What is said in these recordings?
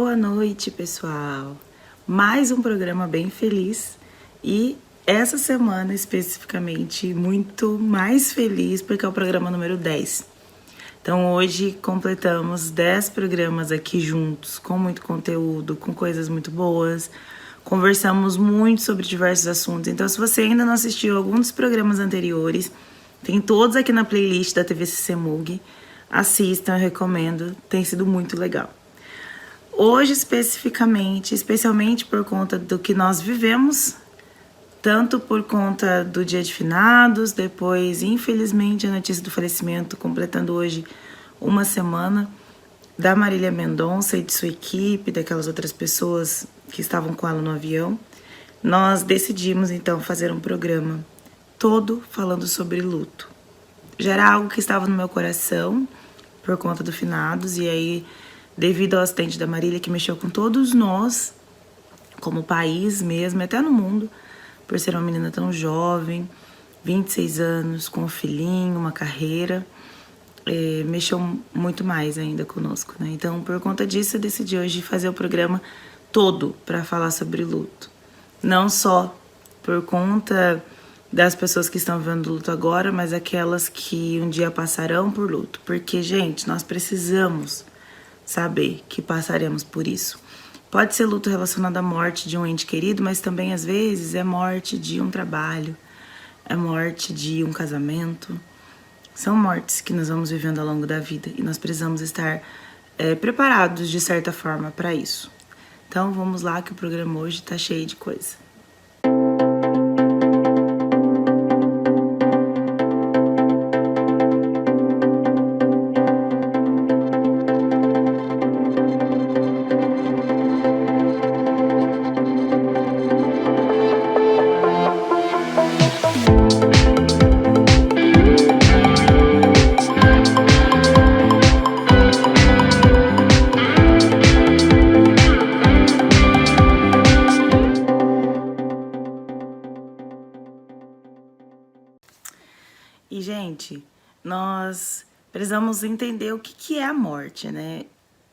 Boa noite, pessoal. Mais um programa bem feliz e essa semana especificamente muito mais feliz porque é o programa número 10. Então hoje completamos 10 programas aqui juntos, com muito conteúdo, com coisas muito boas. Conversamos muito sobre diversos assuntos. Então se você ainda não assistiu algum dos programas anteriores, tem todos aqui na playlist da TV CCMUG. Assistam, eu recomendo, tem sido muito legal. Hoje especialmente por conta do que nós vivemos, tanto por conta do dia de finados, depois, infelizmente, a notícia do falecimento, completando hoje uma semana, da Marília Mendonça e de sua equipe, daquelas outras pessoas que estavam com ela no avião, nós decidimos, então, fazer um programa todo falando sobre luto. Já era algo que estava no meu coração, por conta do finados, e aí, devido ao acidente da Marília, que mexeu com todos nós, como país mesmo, até no mundo, por ser uma menina tão jovem, 26 anos, com um filhinho, uma carreira, mexeu muito mais ainda conosco, né? Então, por conta disso, eu decidi hoje fazer o programa todo para falar sobre luto. Não só por conta das pessoas que estão vivendo luto agora, mas aquelas que um dia passarão por luto. Porque, gente, nós precisamos saber que passaremos por isso. Pode ser luto relacionado à morte de um ente querido, mas também, às vezes, é morte de um trabalho, é morte de um casamento. São mortes que nós vamos vivendo ao longo da vida e nós precisamos estar preparados, de certa forma, para isso. Então, vamos lá que o programa hoje está cheio de coisa. E, gente, nós precisamos entender o que é a morte, né?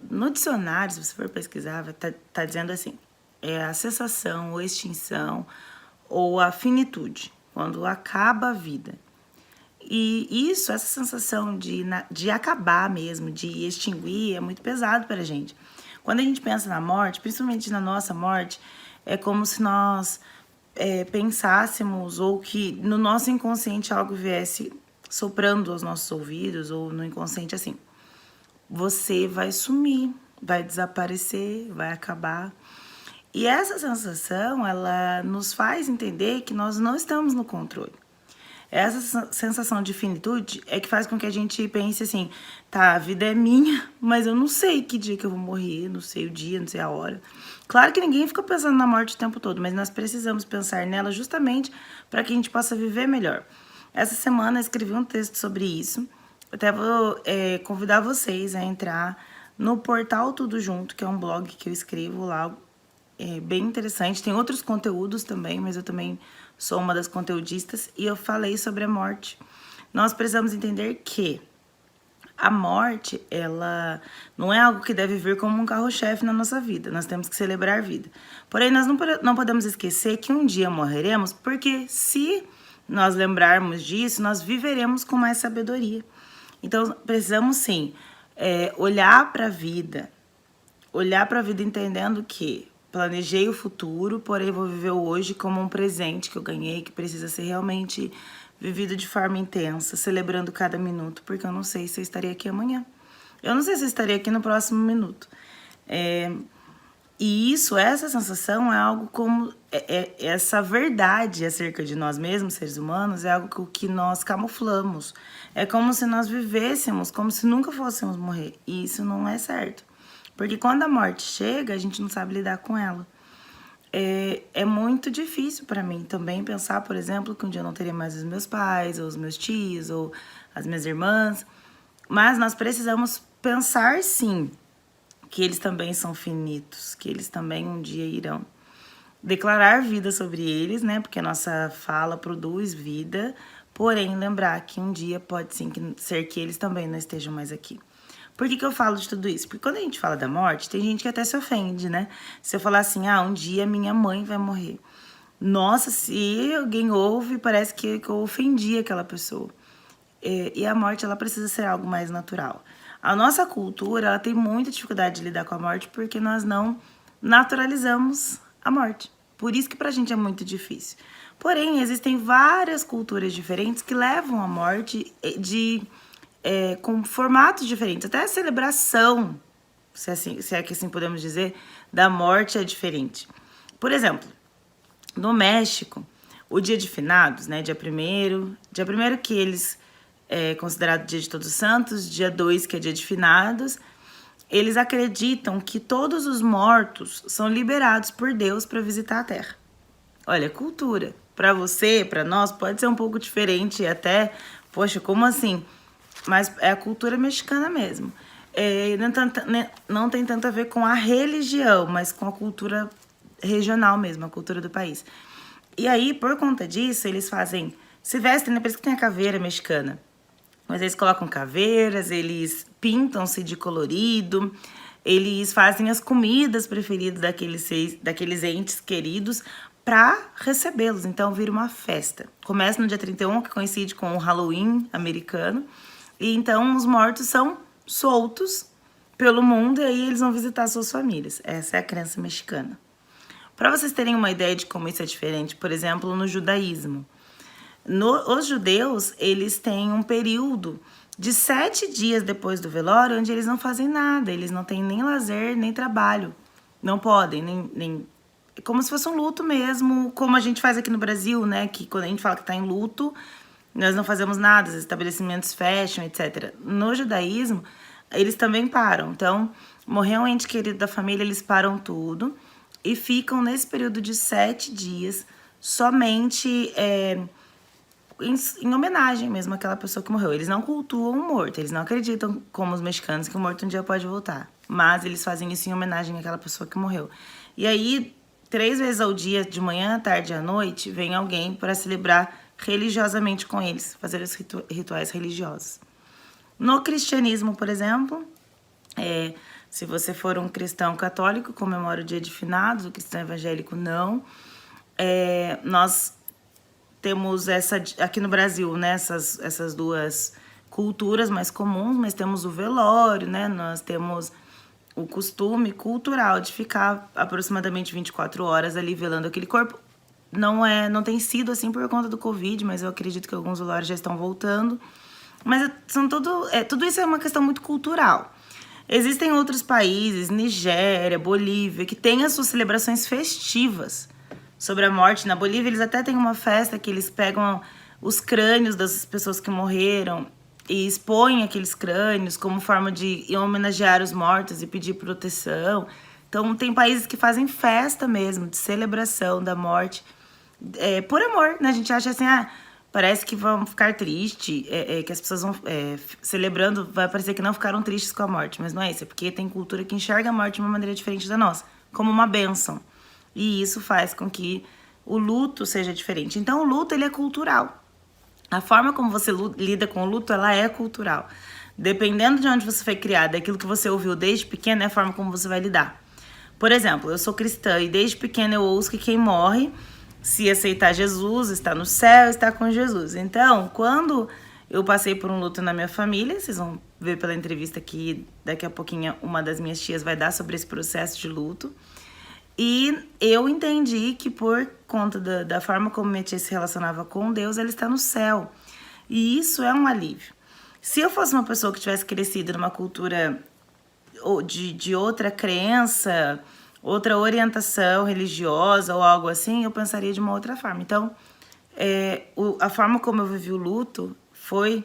No dicionário, se você for pesquisar, tá dizendo assim, é a cessação ou extinção ou a finitude, quando acaba a vida. E isso, essa sensação de acabar mesmo, de extinguir, é muito pesado para a gente. Quando a gente pensa na morte, principalmente na nossa morte, é como se nós pensássemos ou que no nosso inconsciente algo viesse soprando aos nossos ouvidos ou no inconsciente assim, você vai sumir, vai desaparecer, vai acabar. E essa sensação, ela nos faz entender que nós não estamos no controle. Essa sensação de finitude é que faz com que a gente pense assim, tá, a vida é minha, mas eu não sei que dia que eu vou morrer, não sei o dia, não sei a hora. Claro que ninguém fica pensando na morte o tempo todo, mas nós precisamos pensar nela justamente para que a gente possa viver melhor. Essa semana eu escrevi um texto sobre isso, até vou convidar vocês a entrar no portal Tudo Junto, que é um blog que eu escrevo lá, é bem interessante. Tem outros conteúdos também, mas eu também sou uma das conteudistas e eu falei sobre a morte. Nós precisamos entender que a morte, ela não é algo que deve vir como um carro-chefe na nossa vida. Nós temos que celebrar a vida. Porém, nós não podemos esquecer que um dia morreremos, porque se nós lembrarmos disso, nós viveremos com mais sabedoria. Então, precisamos sim olhar para a vida entendendo que planejei o futuro, porém vou viver o hoje como um presente que eu ganhei, que precisa ser realmente vivido de forma intensa, celebrando cada minuto, porque eu não sei se eu estarei aqui amanhã. Eu não sei se eu estarei aqui no próximo minuto. E essa sensação é algo como... essa verdade acerca de nós mesmos, seres humanos, é algo que nós camuflamos. É como se nós vivêssemos, como se nunca fôssemos morrer. E isso não é certo. Porque quando a morte chega, a gente não sabe lidar com ela. É muito difícil para mim também pensar, por exemplo, que um dia eu não teria mais os meus pais, ou os meus tios, ou as minhas irmãs. Mas nós precisamos pensar, sim, que eles também são finitos, que eles também um dia irão. Declarar vida sobre eles, né? Porque a nossa fala produz vida, porém lembrar que um dia pode sim ser que eles também não estejam mais aqui. Por que eu falo de tudo isso? Porque quando a gente fala da morte, tem gente que até se ofende, né? Se eu falar assim, um dia minha mãe vai morrer. Nossa, se alguém ouve, parece que eu ofendi aquela pessoa. E a morte, ela precisa ser algo mais natural. A nossa cultura, ela tem muita dificuldade de lidar com a morte porque nós não naturalizamos a morte. Por isso que pra gente é muito difícil. Porém, existem várias culturas diferentes que levam a morte com formatos diferentes. Até a celebração, se é que assim podemos dizer, da morte é diferente. Por exemplo, no México, o dia de finados, né, dia 1º que eles considerado dia de Todos os Santos, dia 2 que é dia de finados, eles acreditam que todos os mortos são liberados por Deus para visitar a Terra. Olha, cultura. Para você, para nós, pode ser um pouco diferente até, poxa, como assim? Mas é a cultura mexicana mesmo. Não tem tanto a ver com a religião, mas com a cultura regional mesmo, a cultura do país. E aí, por conta disso, eles se vestem, né? Por isso que tem a caveira mexicana. Mas eles colocam caveiras, eles pintam-se de colorido, eles fazem as comidas preferidas daqueles entes queridos para recebê-los. Então, vira uma festa. Começa no dia 31, que coincide com o Halloween americano. E então, os mortos são soltos pelo mundo e aí eles vão visitar suas famílias. Essa é a crença mexicana. Para vocês terem uma ideia de como isso é diferente, por exemplo, no judaísmo. Os judeus, eles têm um período de 7 dias depois do velório, onde eles não fazem nada, eles não têm nem lazer, nem trabalho. Não podem, nem como se fosse um luto mesmo, como a gente faz aqui no Brasil, né? Que quando a gente fala que tá em luto, nós não fazemos nada, os estabelecimentos fecham, etc. No judaísmo, eles também param. Então, morreu um ente querido da família, eles param tudo e ficam nesse período de 7 dias somente em homenagem mesmo àquela pessoa que morreu. Eles não cultuam o morto, eles não acreditam, como os mexicanos, que o morto um dia pode voltar. Mas eles fazem isso em homenagem àquela pessoa que morreu. E aí, 3 vezes ao dia, de manhã, à tarde e à noite, vem alguém para celebrar religiosamente com eles, fazer os rituais religiosos. No cristianismo, por exemplo, se você for um cristão católico, comemora o dia de finados, o cristão evangélico não. Nós temos aqui no Brasil, né, essas duas culturas mais comuns, mas temos o velório, né, nós temos o costume cultural de ficar aproximadamente 24 horas ali velando aquele corpo. Não tem sido assim por conta do Covid, mas eu acredito que alguns velórios já estão voltando. Mas tudo isso é uma questão muito cultural. Existem outros países, Nigéria, Bolívia, que têm as suas celebrações festivas sobre a morte. Na Bolívia, eles até têm uma festa que eles pegam os crânios das pessoas que morreram e expõem aqueles crânios como forma de homenagear os mortos e pedir proteção. Então, tem países que fazem festa mesmo, de celebração da morte, por amor, né? A gente acha assim, parece que vão ficar tristes, que as pessoas vão celebrando, vai parecer que não ficaram tristes com a morte, mas não é isso, é porque tem cultura que enxerga a morte de uma maneira diferente da nossa, como uma bênção. E isso faz com que o luto seja diferente. Então, o luto, ele é cultural. A forma como você lida com o luto, ela é cultural. Dependendo de onde você foi criada, aquilo que você ouviu desde pequena é a forma como você vai lidar. Por exemplo, eu sou cristã e desde pequena eu ouço que quem morre, se aceitar Jesus, está no céu, está com Jesus. Então, quando eu passei por um luto na minha família, vocês vão ver pela entrevista que daqui a pouquinho uma das minhas tias vai dar sobre esse processo de luto. E eu entendi que por conta da forma como minha tia se relacionava com Deus, ela está no céu. E isso é um alívio. Se eu fosse uma pessoa que tivesse crescido numa cultura de outra crença, outra orientação religiosa ou algo assim, eu pensaria de uma outra forma. Então, a forma como eu vivi o luto foi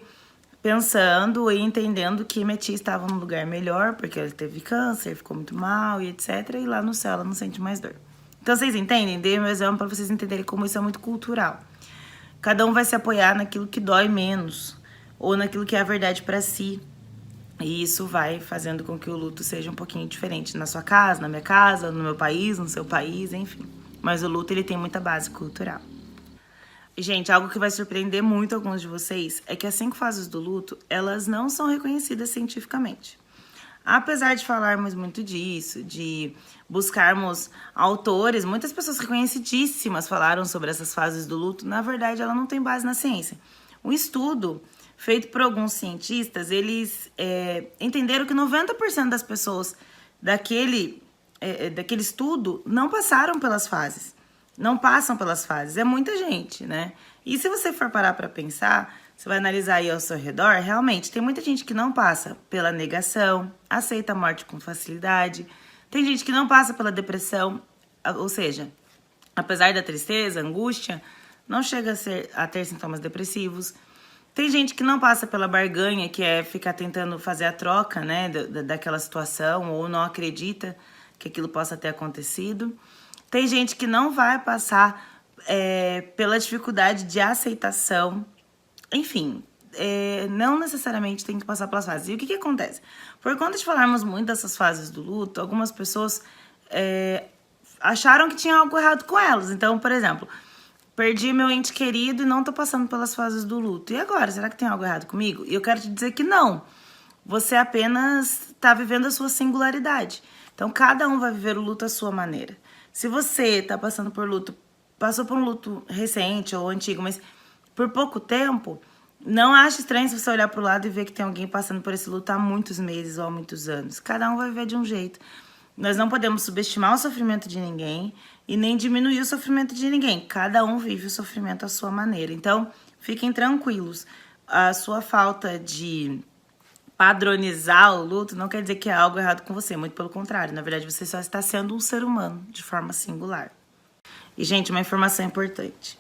pensando e entendendo que minha tia estava num lugar melhor, porque ela teve câncer, ficou muito mal e etc. E lá no céu ela não sente mais dor. Então, vocês entendem? Dei meu exemplo para vocês entenderem como isso é muito cultural. Cada um vai se apoiar naquilo que dói menos, ou naquilo que é a verdade para si. E isso vai fazendo com que o luto seja um pouquinho diferente na sua casa, na minha casa, no meu país, no seu país, enfim. Mas o luto, ele tem muita base cultural. Gente, algo que vai surpreender muito alguns de vocês é que as 5 fases do luto, elas não são reconhecidas cientificamente. Apesar de falarmos muito disso, de buscarmos autores, muitas pessoas reconhecidíssimas falaram sobre essas fases do luto, na verdade ela não tem base na ciência. Um estudo feito por alguns cientistas, eles entenderam que 90% das pessoas daquele estudo não passaram pelas fases. Não passam pelas fases. É muita gente, né? E se você for parar para pensar, você vai analisar aí ao seu redor, realmente tem muita gente que não passa pela negação, aceita a morte com facilidade. Tem gente que não passa pela depressão, ou seja, apesar da tristeza, angústia, não chega a ter sintomas depressivos. Tem gente que não passa pela barganha, que é ficar tentando fazer a troca, né, daquela situação, ou não acredita que aquilo possa ter acontecido. Tem gente que não vai passar pela dificuldade de aceitação. Enfim, não necessariamente tem que passar pelas fases. E o que acontece? Por conta de falarmos muito dessas fases do luto, algumas pessoas acharam que tinha algo errado com elas. Então, por exemplo, perdi meu ente querido e não tô passando pelas fases do luto. E agora? Será que tem algo errado comigo? E eu quero te dizer que não. Você apenas está vivendo a sua singularidade. Então, cada um vai viver o luto à sua maneira. Se você está passando por luto, passou por um luto recente ou antigo, mas por pouco tempo, não ache estranho se você olhar para o lado e ver que tem alguém passando por esse luto há muitos meses ou há muitos anos. Cada um vai viver de um jeito. Nós não podemos subestimar o sofrimento de ninguém e nem diminuir o sofrimento de ninguém. Cada um vive o sofrimento à sua maneira. Então, fiquem tranquilos. A sua falta de padronizar o luto não quer dizer que há algo errado com você. Muito pelo contrário. Na verdade, você só está sendo um ser humano de forma singular. E, gente, uma informação importante.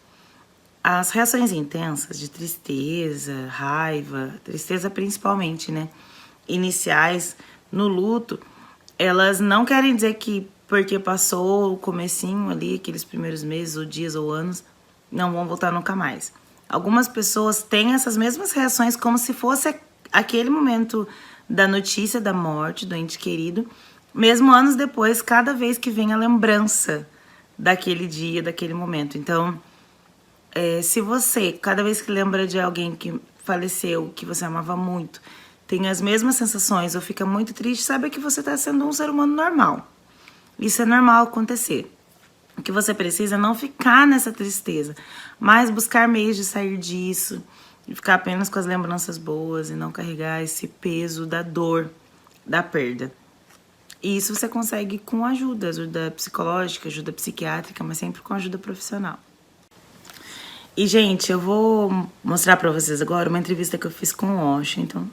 As reações intensas de tristeza, raiva, tristeza principalmente, né? Iniciais no luto, elas não querem dizer que porque passou o comecinho ali, aqueles primeiros meses, ou dias, ou anos, não vão voltar nunca mais. Algumas pessoas têm essas mesmas reações como se fosse aquele momento da notícia da morte do ente querido, mesmo anos depois, cada vez que vem a lembrança daquele dia, daquele momento. Então, se você, cada vez que lembra de alguém que faleceu, que você amava muito, tem as mesmas sensações ou fica muito triste, saiba que você está sendo um ser humano normal. Isso é normal acontecer. O que você precisa é não ficar nessa tristeza, mas buscar meios de sair disso, e ficar apenas com as lembranças boas e não carregar esse peso da dor, da perda. E isso você consegue com ajuda psicológica, ajuda psiquiátrica, mas sempre com ajuda profissional. E, gente, eu vou mostrar pra vocês agora uma entrevista que eu fiz com o Washington.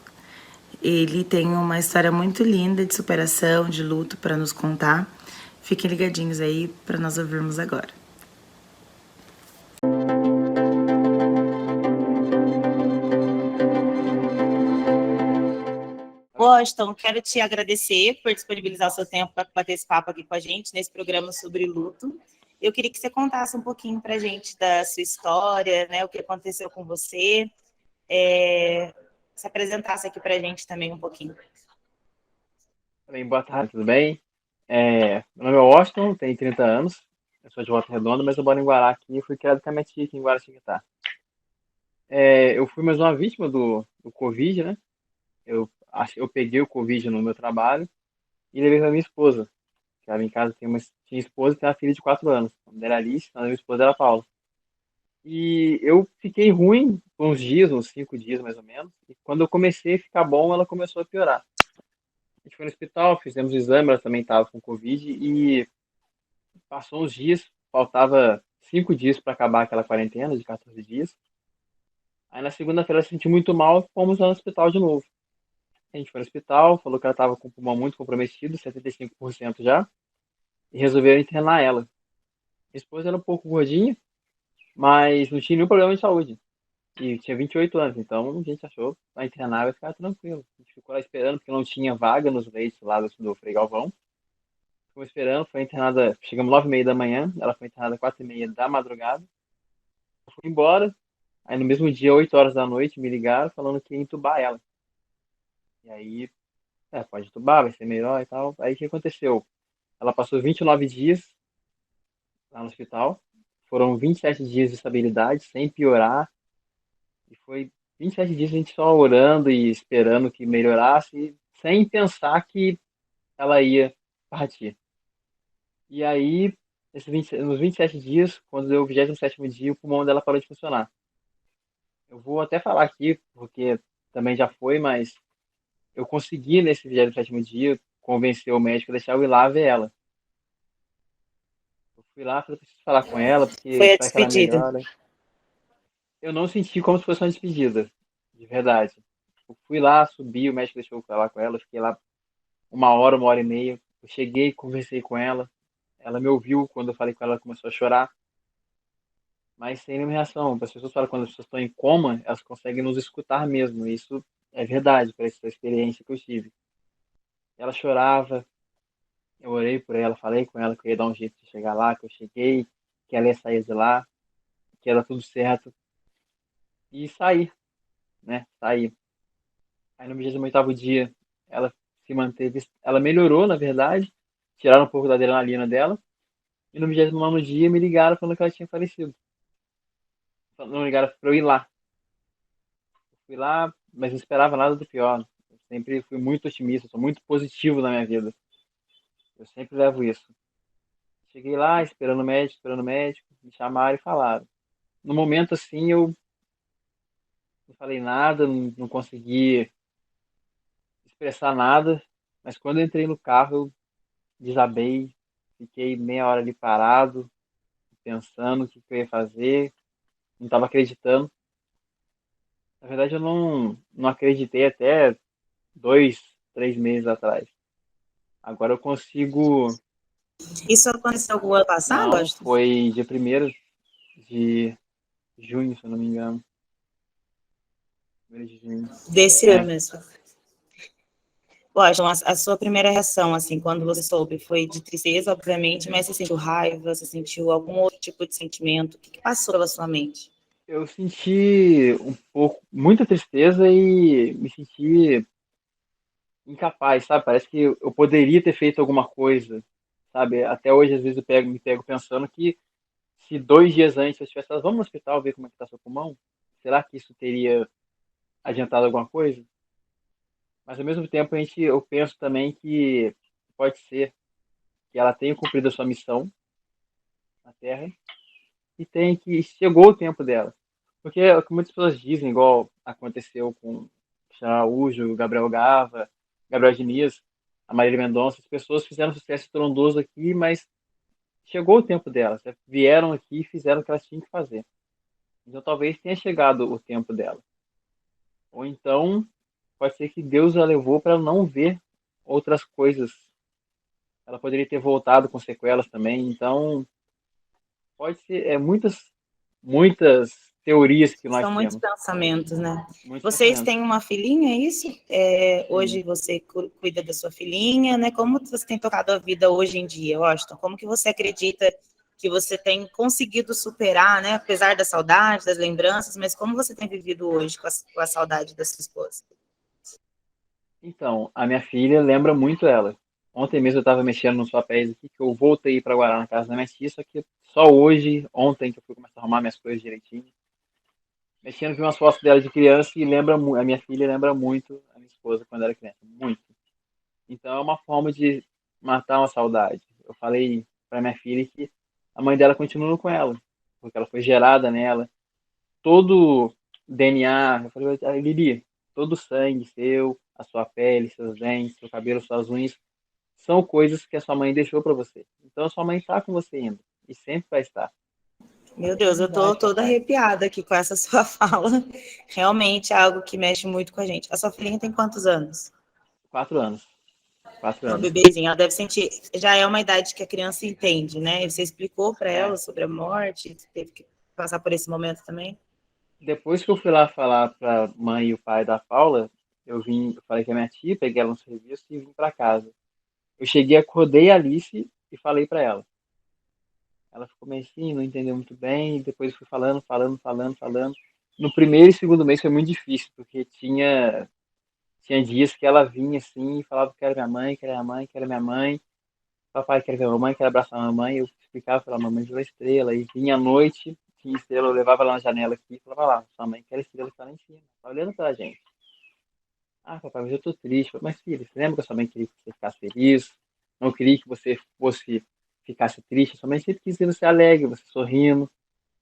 Ele tem uma história muito linda de superação, de luto para nos contar. Fiquem ligadinhos aí para nós ouvirmos agora. Washington, quero te agradecer por disponibilizar o seu tempo para bater esse papo aqui com a gente nesse programa sobre luto. Eu queria que você contasse um pouquinho para a gente da sua história, né, o que aconteceu com você, se apresentasse aqui para a gente também um pouquinho. Bem, boa tarde, tudo bem? Meu nome é Washington, tenho 30 anos, eu sou de Volta Redonda, mas eu moro em Guará aqui e fui criado com a minha tia aqui em Guaratinguetá. Eu fui mais uma vítima do Covid, né? Eu peguei o Covid no meu trabalho e levei pra minha esposa, que ela em casa tinha esposa e tem uma filha de 4 anos. O nome dela é Alice, a minha esposa era Paula. E eu fiquei ruim por uns dias, uns 5 dias mais ou menos, e quando eu comecei a ficar bom, ela começou a piorar. A gente foi no hospital, fizemos o exame, ela também estava com Covid e passou uns dias, faltava 5 dias para acabar aquela quarentena de 14 dias. Aí na segunda-feira ela se sentiu muito mal, fomos lá no hospital de novo. A gente foi no hospital, falou que ela estava com o pulmão muito comprometido, 75% já, e resolveram internar ela. Minha esposa era um pouco gordinha, mas não tinha nenhum problema de saúde. E tinha 28 anos, então a gente achou que vai internar vai ficar tranquilo. A gente ficou lá esperando, porque não tinha vaga nos leitos lá do Frei Galvão. Ficamos esperando, foi internada, chegamos 9h30 da manhã, ela foi internada 4h30 da madrugada. Eu fui embora, aí no mesmo dia, 8 horas da noite, me ligaram falando que ia entubar ela. E aí, pode entubar, vai ser melhor e tal. Aí o que aconteceu? Ela passou 29 dias lá no hospital, foram 27 dias de estabilidade, sem piorar, e foi 27 dias a gente só orando e esperando que melhorasse, sem pensar que ela ia partir. E aí, nos 27 dias, quando deu o 27º dia, o pulmão dela parou de funcionar. Eu vou até falar aqui, porque também já foi, mas eu consegui, nesse 27º dia, convencer o médico a deixar eu ir lá ver ela. Eu fui lá, falei, preciso falar com ela, porque Foi a espero que ela despedida. melhore. Eu não senti como se fosse uma despedida, de verdade. Eu fui lá, subi, o médico deixou eu falar com ela, eu fiquei lá 1 hora e meia. Eu cheguei, conversei com ela me ouviu quando eu falei com ela, ela começou a chorar, mas sem nenhuma reação. As pessoas falam que quando as pessoas estão em coma, elas conseguem nos escutar mesmo. Isso é verdade, por essa experiência que eu tive. Ela chorava, eu orei por ela, falei com ela que eu ia dar um jeito de chegar lá, que eu cheguei, que ela ia sair de lá, que ia dar tudo certo. E saí, né? Saí. Aí no 28º dia, ela se manteve, ela melhorou, na verdade, tiraram um pouco da adrenalina dela, e no 29º dia me ligaram falando que ela tinha falecido. Não ligaram pra eu ir lá. Eu fui lá, mas não esperava nada do pior. Eu sempre fui muito otimista, sou muito positivo na minha vida. Eu sempre levo isso. Cheguei lá, esperando o médico, me chamaram e falaram. No momento assim, eu não falei nada, não consegui expressar nada, mas quando eu entrei no carro, eu desabei, fiquei meia hora ali parado, pensando o que eu ia fazer, não estava acreditando. Na verdade, eu não acreditei até 2, 3 meses atrás. Agora eu consigo. Isso aconteceu o ano passado, Não, Austin? foi dia 1º de junho, se eu não me engano. 1º de junho. Desse ano É, mesmo. Washington, a sua primeira reação, assim, quando você soube, foi de tristeza, obviamente, mas você sentiu raiva, você sentiu algum outro tipo de sentimento? O que passou pela sua mente? eu senti um pouco, muita tristeza e me senti incapaz, sabe? Parece que eu poderia ter feito alguma coisa, sabe? Até hoje, às vezes, me pego pensando que se 2 dias antes eu tivesse falado, vamos no hospital ver como é que tá seu pulmão, será que isso teria adiantado alguma coisa? Mas ao mesmo tempo eu penso também que pode ser que ela tenha cumprido a sua missão na Terra e chegou o tempo dela. Porque é o que muitas pessoas dizem, igual aconteceu com o Araújo, o Gabriel Gava, Gabriel Diniz, a Marília Mendonça, as pessoas fizeram sucesso estrondoso aqui, mas chegou o tempo delas. Vieram aqui e fizeram o que elas tinham que fazer. Então talvez tenha chegado o tempo dela. Ou então pode ser que Deus a levou para não ver outras coisas. Ela poderia ter voltado com sequelas também. Então pode ser, muitas teorias que nós São muitos temos, pensamentos, né? muitos Vocês pensamentos. têm uma filhinha, é isso? Sim. Hoje você cuida da sua filhinha, né? Como você tem tocado a vida hoje em dia, Washington? Como que você acredita que você tem conseguido superar, né? Apesar da saudade, das lembranças, mas como você tem vivido hoje com a saudade da sua esposa? Então, a minha filha lembra muito ela. Ontem mesmo eu estava mexendo nos papéis aqui, que eu voltei para Guará na casa da minha tia, só que só hoje, ontem, que eu fui começar a arrumar minhas coisas direitinho. Mexendo, vi umas fotos dela de criança e a minha filha lembra muito a minha esposa quando era criança. Muito. Então é uma forma de matar uma saudade. Eu falei para minha filha que a mãe dela continua com ela, porque ela foi gerada nela. Todo DNA, eu falei, "Ah, Lili, todo o sangue seu, a sua pele, seus dentes, seu cabelo, suas unhas, são coisas que a sua mãe deixou para você. Então a sua mãe está com você ainda e sempre vai estar. Meu Deus, eu tô Verdade, toda papai. arrepiada aqui com essa sua fala. Realmente é algo que mexe muito com a gente. A sua filhinha tem quantos anos? 4 anos. Quatro Uma anos. bebezinha, ela deve sentir, já é uma idade que a criança entende, né? E você explicou para ela É. sobre a morte, teve que passar por esse momento também? Depois que eu fui lá falar para a mãe e o pai da Paula, eu falei com a minha tia, peguei ela no serviço e vim para casa. Eu cheguei, acordei a Alice e falei para ela. Ela ficou meio assim, não entendeu muito bem, e depois fui falando. No primeiro e segundo mês foi muito difícil, porque tinha dias que ela vinha assim e falava que era minha mãe, que era minha mãe, que era minha mãe. Papai quer ver a mamãe, quer abraçar a mamãe. Eu explicava para ela, mamãe virou estrela. E vinha à noite, tinha estrela, eu levava ela na janela aqui e falava lá, sua mãe quer estrela que tá lá em cima, tá olhando pra gente. Ah, papai, mas eu tô triste. Mas, filho, você lembra que a sua mãe queria que você ficasse feliz? Não queria que você ficasse triste. Sua mãe sempre quis ver você alegre, você sorrindo.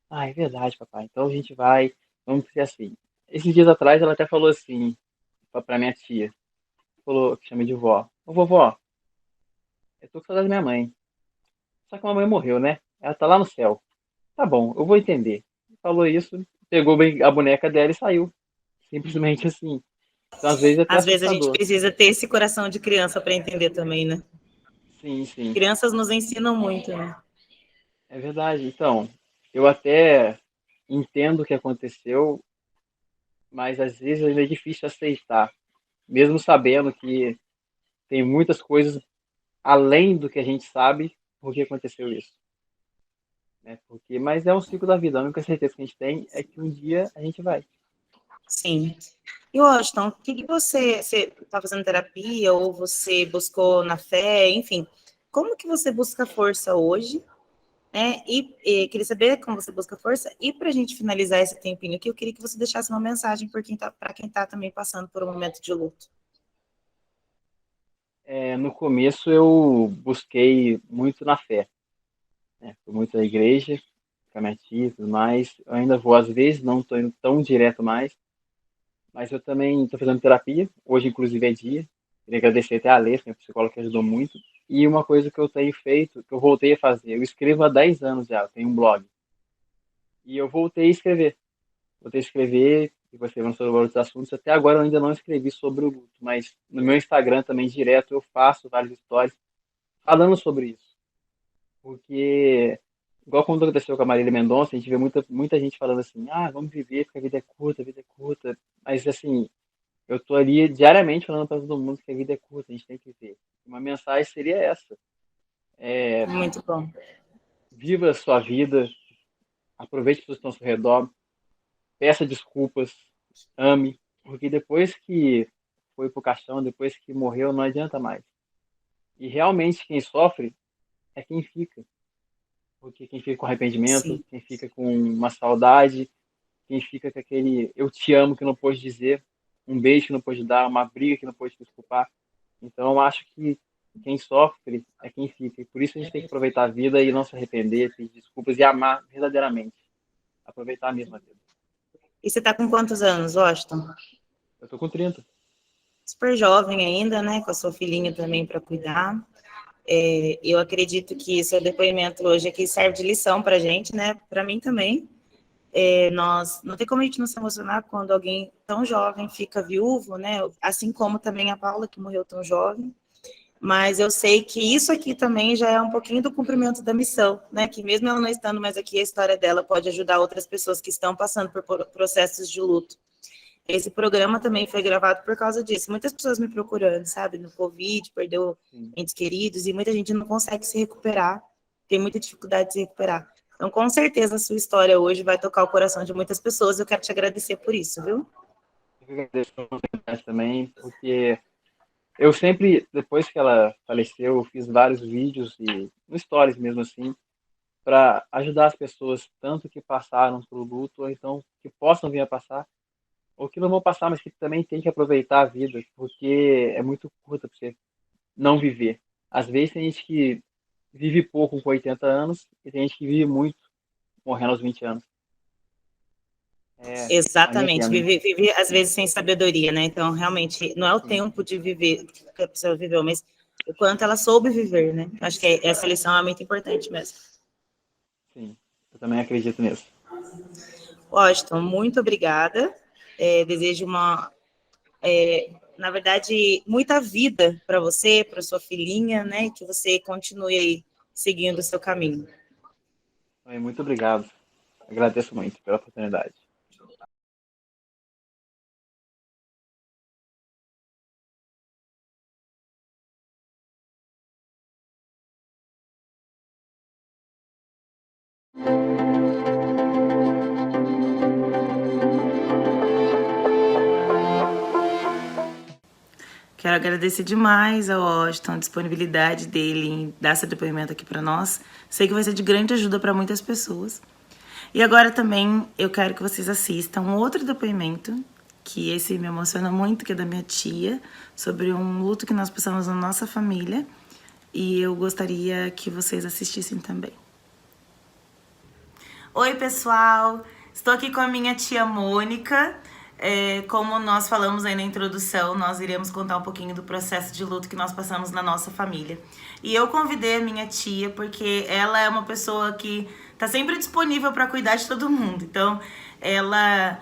Ah, é verdade, papai. Então a gente vai, vamos ser assim. Esses dias atrás ela até falou assim pra minha tia, falou, que chama de vó. Ô vovó, eu tô com saudade da minha mãe. Só que a mamãe morreu, né? Ela tá lá no céu. Tá bom, eu vou entender. Falou isso, pegou bem a boneca dela e saiu. Simplesmente assim. Então às vezes é até Às vezes a gente assustador. precisa ter esse coração de criança para entender também, né? Sim, sim. Crianças nos ensinam muito, né? É verdade. Então, eu até entendo o que aconteceu, mas às vezes ainda é difícil aceitar, mesmo sabendo que tem muitas coisas além do que a gente sabe por que aconteceu isso, né? Porque, mas é um ciclo da vida. A única certeza que a gente tem é que um dia a gente vai. Sim. E Washington, o que que você está fazendo terapia ou você buscou na fé, enfim, como que você busca força hoje, né? E queria saber como você busca força. E para a gente finalizar esse tempinho aqui, eu queria que você deixasse uma mensagem para quem está também passando por um momento de luto. No começo eu busquei muito na fé, né? Fui muito à igreja, com a minha tia e tudo mais. Eu ainda vou às vezes, não estou indo tão direto mais, mas eu também estou fazendo terapia. Hoje, inclusive, é dia. Queria agradecer até a Alê, minha psicóloga, que ajudou muito. E uma coisa que eu tenho feito, que eu voltei a fazer, eu escrevo há 10 anos já, eu tenho um blog. E eu voltei a escrever. Voltei a escrever, e você vão sobre outros assuntos. Até agora eu ainda não escrevi sobre o luto, mas no meu Instagram também, direto, eu faço várias histórias falando sobre isso. Porque, igual quando aconteceu com a Marília Mendonça, a gente vê muita gente falando assim, ah, vamos viver porque a vida é curta, a vida é curta. Mas, assim, eu tô ali diariamente falando para todo mundo que a vida é curta, a gente tem que viver. Uma mensagem seria essa. Muito bom. Viva a sua vida, aproveite as pessoas que estão ao seu redor, peça desculpas, ame, porque depois que foi pro caixão, depois que morreu, não adianta mais. E realmente quem sofre é quem fica. Porque quem fica com arrependimento, Sim. quem fica com uma saudade, quem fica com aquele eu te amo que não pôde dizer, um beijo que não pôde dar, uma briga que não pôde desculpar. Então eu acho que quem sofre é quem fica. E por isso a gente tem que aproveitar a vida e não se arrepender, pedir desculpas e amar verdadeiramente. Aproveitar mesmo a vida. E você está com quantos anos, Washington? Eu tô com 30. Super jovem ainda, né? Com a sua filhinha também para cuidar. Eu acredito que seu depoimento hoje aqui serve de lição para a gente, né? Para mim também. Nós não tem como a gente não se emocionar quando alguém tão jovem fica viúvo, né? Assim como também a Paula, que morreu tão jovem. Mas eu sei que isso aqui também já é um pouquinho do cumprimento da missão, né? Que mesmo ela não estando mais aqui, a história dela pode ajudar outras pessoas que estão passando por processos de luto. Esse programa também foi gravado por causa disso. Muitas pessoas me procurando, sabe? No Covid, perdeu Sim. entes queridos e muita gente não consegue se recuperar, tem muita dificuldade de se recuperar. Então, com certeza, a sua história hoje vai tocar o coração de muitas pessoas. Eu quero te agradecer por isso, viu? Eu agradeço a oportunidade também, porque eu sempre, depois que ela faleceu, eu fiz vários vídeos e no stories mesmo assim, para ajudar as pessoas, tanto que passaram por luto, ou então que possam vir a passar, ou que não vão passar, mas que também tem que aproveitar a vida, porque é muito curta para você não viver. Às vezes tem gente que vive pouco com 80 anos e tem gente que vive muito morrendo aos 20 anos. É a minha Exatamente. pena. Vive às vezes sem sabedoria, né? Então, realmente, não é o tempo de viver que a pessoa viveu, mas o quanto ela soube viver, né? Acho que essa lição é muito importante mesmo. Sim, eu também acredito nisso. Washington, muito obrigada. Desejo na verdade, muita vida para você, para sua filhinha, né? E que você continue aí seguindo o seu caminho. Muito obrigado. Agradeço muito pela oportunidade. Quero agradecer demais ao Washington, a disponibilidade dele em dar esse depoimento aqui para nós. Sei que vai ser de grande ajuda para muitas pessoas. E agora também eu quero que vocês assistam um outro depoimento que esse me emociona muito, que é da minha tia, sobre um luto que nós passamos na nossa família. E eu gostaria que vocês assistissem também. Oi, pessoal! Estou aqui com a minha tia Mônica. Como nós falamos aí na introdução, nós iremos contar um pouquinho do processo de luto que nós passamos na nossa família. E eu convidei a minha tia porque ela é uma pessoa que está sempre disponível para cuidar de todo mundo. Então, ela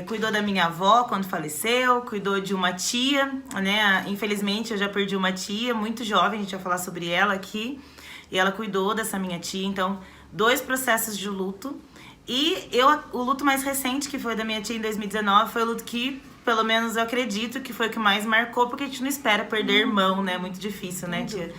cuidou da minha avó quando faleceu, cuidou de uma tia, né? Infelizmente, eu já perdi uma tia muito jovem, a gente vai falar sobre ela aqui. E ela cuidou dessa minha tia, então, 2 processos de luto. E o luto mais recente, que foi da minha tia em 2019, foi o luto que, pelo menos eu acredito, que foi o que mais marcou, porque a gente não espera perder irmão, né? Muito difícil, né, tia?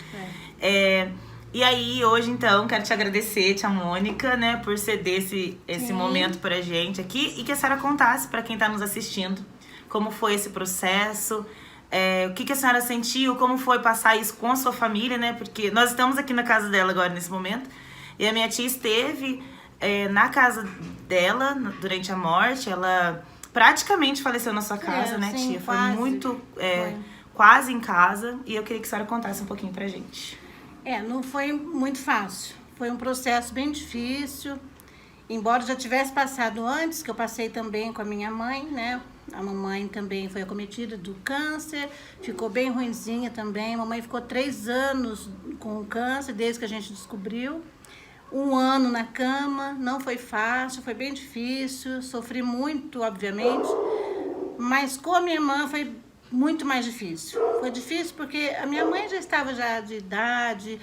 E aí, hoje, então, quero te agradecer, tia Mônica, né, por ceder esse momento pra gente aqui e que a senhora contasse pra quem tá nos assistindo como foi esse processo, o que a senhora sentiu, como foi passar isso com a sua família, né? Porque nós estamos aqui na casa dela agora, nesse momento, e a minha tia esteve na casa dela durante a morte. Ela praticamente faleceu na sua casa, né, sim, tia? Foi quase. muito, quase em casa, e eu queria que a senhora contasse um pouquinho pra gente. Não foi muito fácil. Foi um processo bem difícil. Embora já tivesse passado antes, que eu passei também com a minha mãe, né? A mamãe também foi acometida do câncer, ficou bem ruinzinha também. A mamãe ficou 3 anos com o câncer, desde que a gente descobriu. 1 ano na cama, não foi fácil, foi bem difícil. Sofri muito, obviamente. Mas com a minha irmã foi muito mais difícil. Foi difícil porque a minha mãe já estava de idade,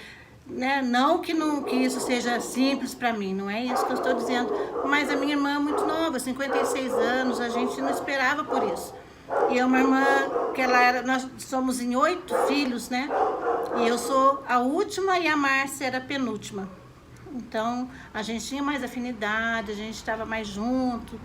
né? Não que isso seja simples para mim, não é isso que eu estou dizendo. Mas a minha irmã é muito nova, 56 anos, a gente não esperava por isso. E é uma irmã que nós somos em 8 filhos, né? E eu sou a última e a Márcia era a penúltima. Então, a gente tinha mais afinidade, a gente estava mais junto.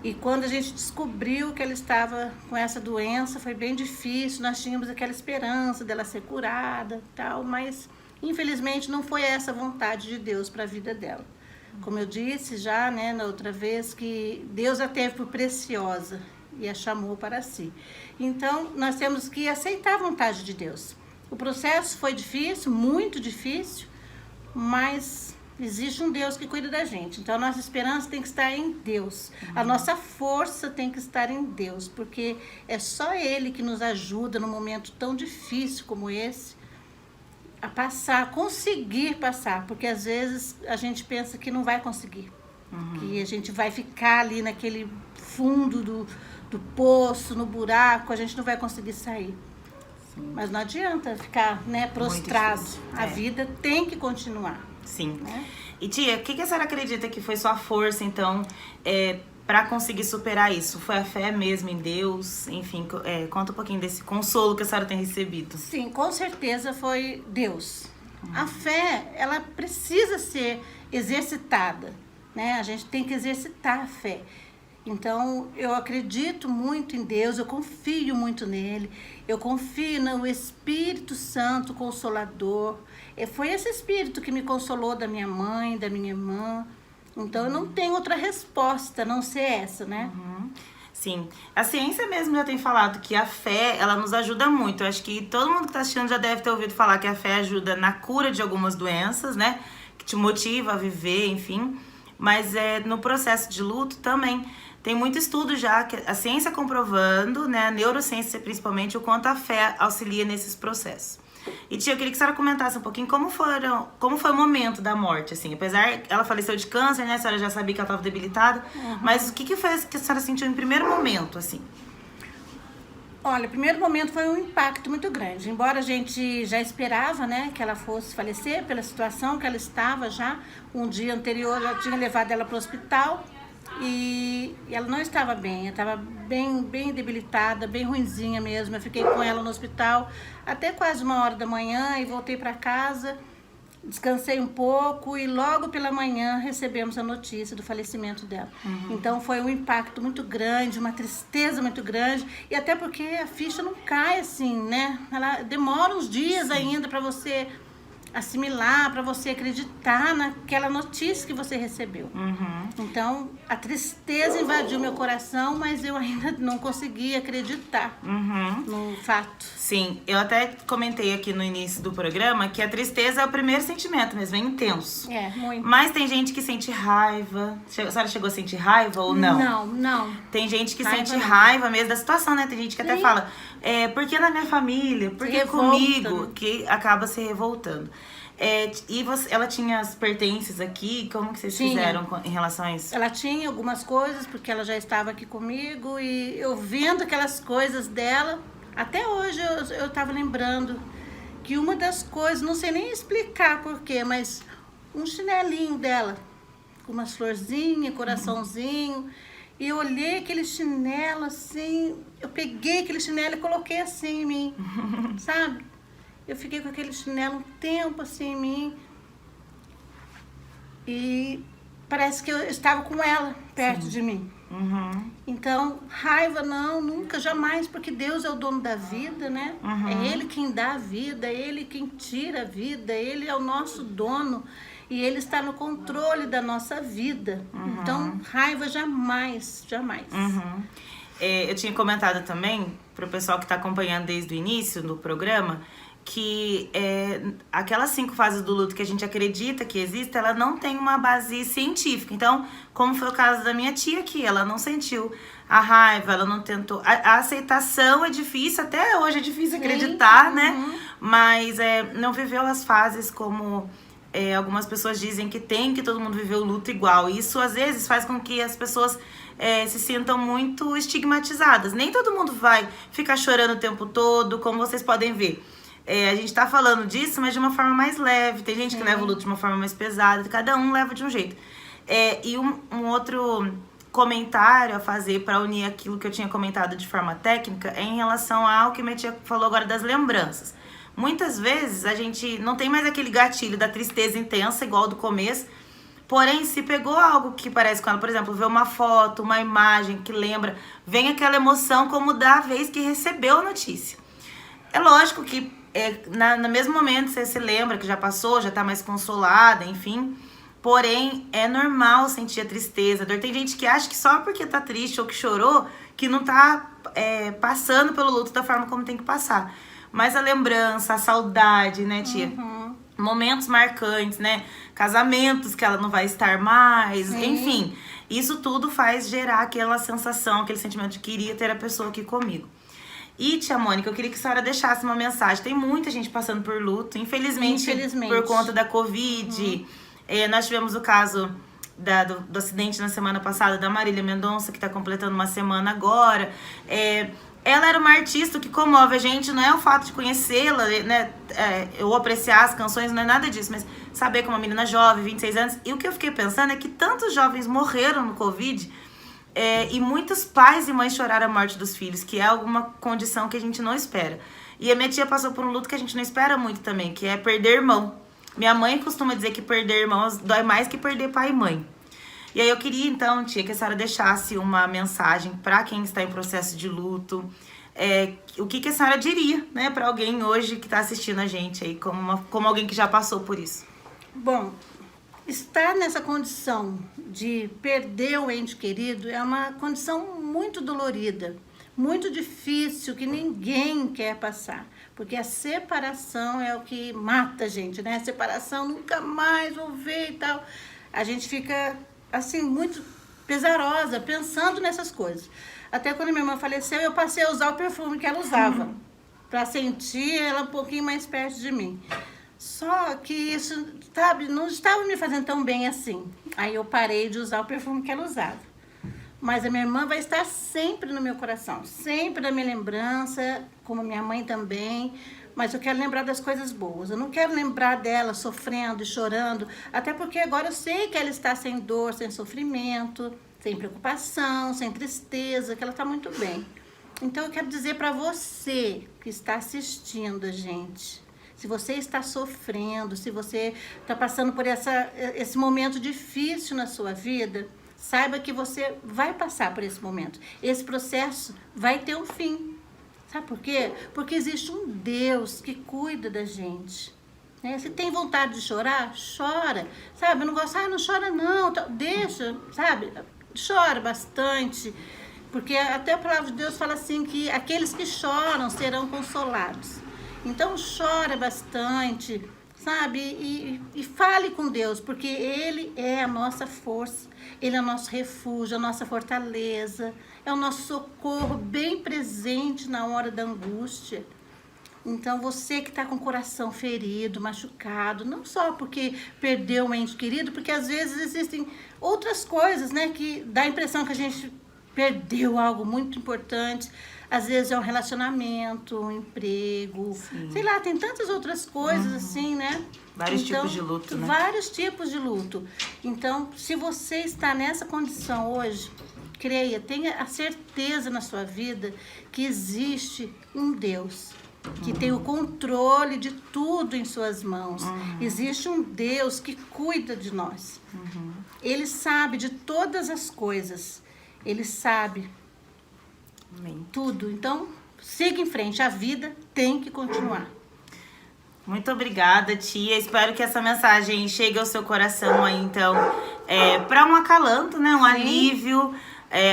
E quando a gente descobriu que ela estava com essa doença, foi bem difícil. Nós tínhamos aquela esperança dela ser curada e tal, mas infelizmente não foi essa a vontade de Deus para a vida dela. Como eu disse já, né, na outra vez, que Deus a teve por preciosa e a chamou para si. Então, nós temos que aceitar a vontade de Deus. O processo foi difícil, muito difícil, mas existe um Deus que cuida da gente. Então, a nossa esperança tem que estar em Deus. A nossa força tem que estar em Deus, porque é só Ele que nos ajuda num momento tão difícil como esse a passar, a conseguir passar. Porque, às vezes, a gente pensa que não vai conseguir. Que a gente vai ficar ali naquele fundo do poço, no buraco, a gente não vai conseguir sair. Sim. Mas não adianta ficar, né, prostrado. A vida tem que continuar. Sim. E tia, o que a senhora acredita que foi sua força, então, para conseguir superar isso? Foi a fé mesmo em Deus? Enfim, conta um pouquinho desse consolo que a senhora tem recebido. Sim, com certeza foi Deus. A fé, ela precisa ser exercitada, né? A gente tem que exercitar a fé. Então, eu acredito muito em Deus, eu confio muito nele, eu confio no Espírito Santo Consolador. Foi esse Espírito que me consolou da minha mãe, da minha irmã. Então, eu não tenho outra resposta, a não ser essa, né? Sim, a ciência mesmo já tem falado que a fé, ela nos ajuda muito. Eu acho que todo mundo que está assistindo já deve ter ouvido falar que a fé ajuda na cura de algumas doenças, né? Que te motiva a viver, enfim. Mas no processo de luto também. Tem muito estudo já, que a ciência comprovando, né, a neurociência principalmente, o quanto a fé auxilia nesses processos. E tia, eu queria que a senhora comentasse um pouquinho como foi o momento da morte, assim. Apesar, ela faleceu de câncer, né, a senhora já sabia que ela estava debilitada, mas o que foi que a senhora sentiu em primeiro momento, assim? Olha, o primeiro momento foi um impacto muito grande. Embora a gente já esperava, né, que ela fosse falecer pela situação que ela estava já. Um dia anterior, eu tinha levado ela para o hospital. E ela não estava bem, ela estava bem debilitada, bem ruinzinha mesmo. Eu fiquei com ela no hospital até quase 1h da manhã e voltei para casa, descansei um pouco e logo pela manhã recebemos a notícia do falecimento dela. Então foi um impacto muito grande, uma tristeza muito grande, e até porque a ficha não cai assim, né? Ela demora uns dias ainda para você assimilar, para você acreditar naquela notícia que você recebeu. Então, a tristeza invadiu meu coração, mas eu ainda não consegui acreditar no fato. Sim, eu até comentei aqui no início do programa que a tristeza é o primeiro sentimento mesmo, é intenso. É, muito. Mas tem gente que sente raiva. A senhora chegou a sentir raiva ou não? Não. Tem gente que Raiva sente não. raiva mesmo da situação, né? Tem gente que até Sim. fala, por que na minha família? Por que revolta, comigo? né? Que acaba se revoltando. Ela tinha as pertences aqui, como que vocês Tinha. fizeram em relação a isso? Ela tinha algumas coisas, porque ela já estava aqui comigo, e eu vendo aquelas coisas dela, até hoje eu estava lembrando que uma das coisas, não sei nem explicar porquê, mas um chinelinho dela, com umas florzinhas, coraçãozinho, e eu olhei aquele chinelo assim, eu peguei aquele chinelo e coloquei assim em mim, sabe? Eu fiquei com aquele chinelo um tempo assim em mim, e parece que eu estava com ela perto de mim. Então, raiva não, nunca, jamais, porque Deus é o dono da vida, né? É Ele quem dá a vida, é Ele quem tira a vida, Ele é o nosso dono e Ele está no controle da nossa vida. Então, raiva jamais, jamais. Eu tinha comentado também para o pessoal que está acompanhando desde o início do programa que aquelas 5 fases do luto que a gente acredita que existe, ela não tem uma base científica. Então, como foi o caso da minha tia aqui, ela não sentiu a raiva, ela não tentou. A aceitação é difícil, até hoje é difícil acreditar, né? Mas não viveu as fases como algumas pessoas dizem que tem, que todo mundo viveu o luto igual. Isso, às vezes, faz com que as pessoas se sintam muito estigmatizadas. Nem todo mundo vai ficar chorando o tempo todo, como vocês podem ver. A gente tá falando disso, mas de uma forma mais leve. Tem gente que leva o luto de uma forma mais pesada, cada um leva de um jeito. E um outro comentário a fazer para unir aquilo que eu tinha comentado de forma técnica é em relação ao que minha tia falou agora das lembranças. Muitas vezes a gente não tem mais aquele gatilho da tristeza intensa, igual do começo, porém, se pegou algo que parece com ela, por exemplo, ver uma foto, uma imagem que lembra, vem aquela emoção como da vez que recebeu a notícia. É lógico que no mesmo momento você se lembra que já passou, já tá mais consolada, enfim. Porém, é normal sentir a tristeza, a dor. Tem gente que acha que só porque tá triste ou que chorou, que não tá passando pelo luto da forma como tem que passar. Mas a lembrança, a saudade, né, tia? Momentos marcantes, né? Casamentos que ela não vai estar mais, enfim. Isso tudo faz gerar aquela sensação, aquele sentimento de queria ter a pessoa aqui comigo. E, tia Mônica, eu queria que a senhora deixasse uma mensagem. Tem muita gente passando por luto, infelizmente. Por conta da Covid. Nós tivemos o caso do acidente na semana passada da Marília Mendonça, que está completando uma semana agora. Ela era uma artista, o que comove a gente não é o fato de conhecê-la, né? Ou apreciar as canções, não é nada disso, mas saber que uma menina jovem, 26 anos. E o que eu fiquei pensando é que tantos jovens morreram no Covid. E muitos pais e mães choraram a morte dos filhos, que é alguma condição que a gente não espera. E a minha tia passou por um luto que a gente não espera muito também, que é perder irmão. Minha mãe costuma dizer que perder irmãos dói mais que perder pai e mãe. E aí eu queria então, tia, que a senhora deixasse uma mensagem para quem está em processo de luto. O que a senhora diria, né, para alguém hoje que está assistindo a gente aí, como alguém que já passou por isso? Bom, estar nessa condição de perder o ente querido é uma condição muito dolorida, muito difícil, que ninguém quer passar. Porque a separação é o que mata a gente, né? A separação, nunca mais vou ver e tal. A gente fica, assim, muito pesarosa, pensando nessas coisas. Até quando minha irmã faleceu, eu passei a usar o perfume que ela usava, para sentir ela um pouquinho mais perto de mim. Só que isso, sabe, não estava me fazendo tão bem assim. Aí eu parei de usar o perfume que ela usava. Mas a minha irmã vai estar sempre no meu coração, sempre na minha lembrança, como minha mãe também. Mas eu quero lembrar das coisas boas. Eu não quero lembrar dela sofrendo e chorando, até porque agora eu sei que ela está sem dor, sem sofrimento, sem preocupação, sem tristeza, que ela está muito bem. Então eu quero dizer para você que está assistindo a gente, se você está sofrendo, se você está passando por esse momento difícil na sua vida, saiba que você vai passar por esse momento. Esse processo vai ter um fim. Sabe por quê? Porque existe um Deus que cuida da gente. né? Se tem vontade de chorar, chora, sabe? Não gosta, não chora não, deixa, sabe? Chora bastante, porque até a palavra de Deus fala assim que aqueles que choram serão consolados. Então chora bastante, sabe? E fale com Deus, porque Ele é a nossa força, Ele é o nosso refúgio, a nossa fortaleza, é o nosso socorro bem presente na hora da angústia. Então, você que está com o coração ferido, machucado, não só porque perdeu um ente querido, porque às vezes existem outras coisas, né, que dá a impressão que a gente perdeu algo muito importante. Às vezes é um relacionamento, um emprego, sei lá, tem tantas outras coisas assim, né? Vários tipos de luto, né? Vários tipos de luto. Então, se você está nessa condição hoje, creia, tenha a certeza na sua vida que existe um Deus que tem o controle de tudo em suas mãos. Existe um Deus que cuida de nós. Ele sabe de todas as coisas. Ele sabe tudo. Então, siga em frente. A vida tem que continuar. Muito obrigada, tia. Espero que essa mensagem chegue ao seu coração aí, então, para um acalanto, né? Um alívio.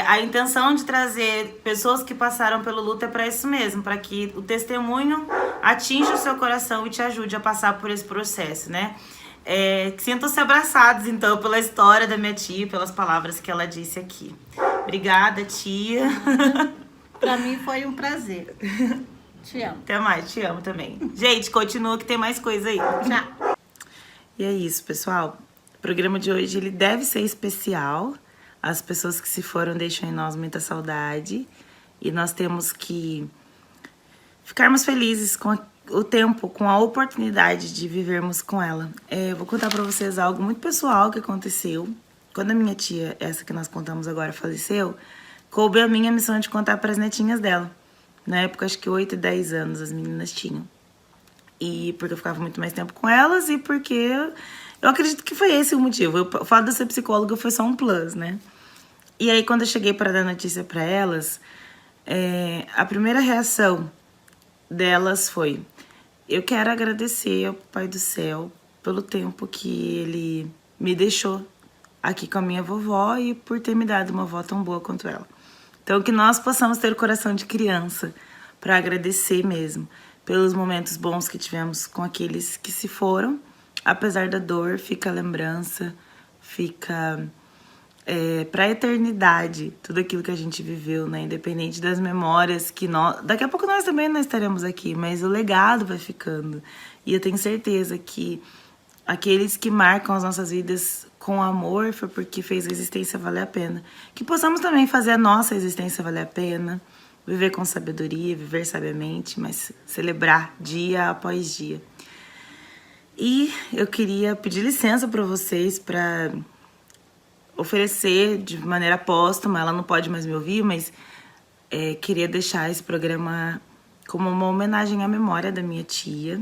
A intenção de trazer pessoas que passaram pelo luto é para isso mesmo, para que o testemunho atinja o seu coração e te ajude a passar por esse processo, né? Sintam-se abraçados, então, pela história da minha tia, pelas palavras que ela disse aqui. Obrigada, tia. Para mim foi um prazer. Te amo. Até mais, te amo também. Gente, continua que tem mais coisa aí. Tchau. E é isso, pessoal. O programa de hoje ele deve ser especial. As pessoas que se foram deixam em nós muita saudade. E nós temos que ficarmos felizes com o tempo, com a oportunidade de vivermos com ela. Vou contar pra vocês algo muito pessoal que aconteceu. Quando a minha tia, essa que nós contamos agora, faleceu, coube a minha missão de contar pras netinhas dela. Na época, acho que 8 e 10 anos as meninas tinham. E porque eu ficava muito mais tempo com elas e porque eu acredito que foi esse o motivo. O fato de eu ser psicóloga foi só um plus, né? E aí, quando eu cheguei para dar notícia para elas, a primeira reação delas foi: eu quero agradecer ao Pai do Céu pelo tempo que ele me deixou aqui com a minha vovó e por ter me dado uma avó tão boa quanto ela. Então, que nós possamos ter o coração de criança para agradecer mesmo pelos momentos bons que tivemos com aqueles que se foram. Apesar da dor, fica a lembrança, fica para a eternidade tudo aquilo que a gente viveu, né? Independente das memórias que nós... Daqui a pouco nós também não estaremos aqui, mas o legado vai ficando. E eu tenho certeza que aqueles que marcam as nossas vidas com amor foi porque fez a existência valer a pena. Que possamos também fazer a nossa existência valer a pena, viver com sabedoria, viver sabiamente, mas celebrar dia após dia. E eu queria pedir licença para vocês para oferecer de maneira póstuma, ela não pode mais me ouvir, mas queria deixar esse programa como uma homenagem à memória da minha tia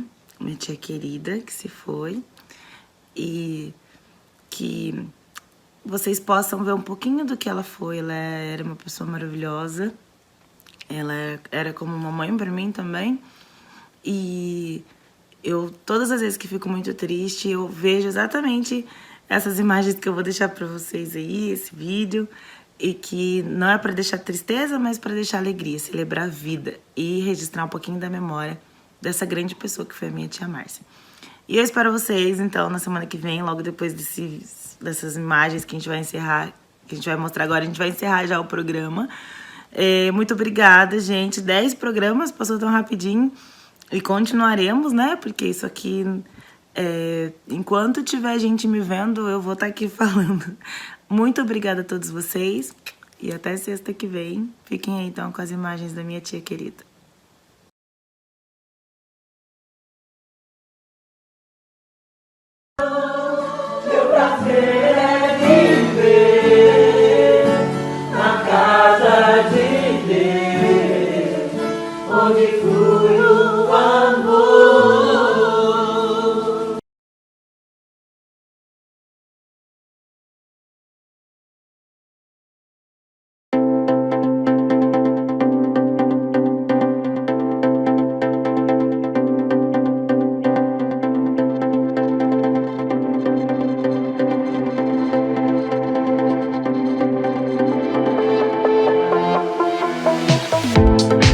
querida, que se foi, e que vocês possam ver um pouquinho do que ela foi. Ela era uma pessoa maravilhosa, ela era como uma mãe para mim também, e eu, todas as vezes que fico muito triste, eu vejo exatamente essas imagens que eu vou deixar para vocês aí, esse vídeo, e que não é para deixar tristeza, mas para deixar alegria, celebrar a vida e registrar um pouquinho da memória dessa grande pessoa que foi a minha tia Márcia. E eu espero vocês, então, na semana que vem, logo depois dessas imagens que a gente vai encerrar, que a gente vai mostrar agora, a gente vai encerrar já o programa. Muito obrigada, gente. 10 programas, passou tão rapidinho. E continuaremos, né? Porque isso aqui, enquanto tiver gente me vendo, eu vou estar aqui falando. Muito obrigada a todos vocês. E até sexta que vem. Fiquem aí, então, com as imagens da minha tia querida. Meu prazer é viver na casa de Deus, onde flui o amor. Tchau.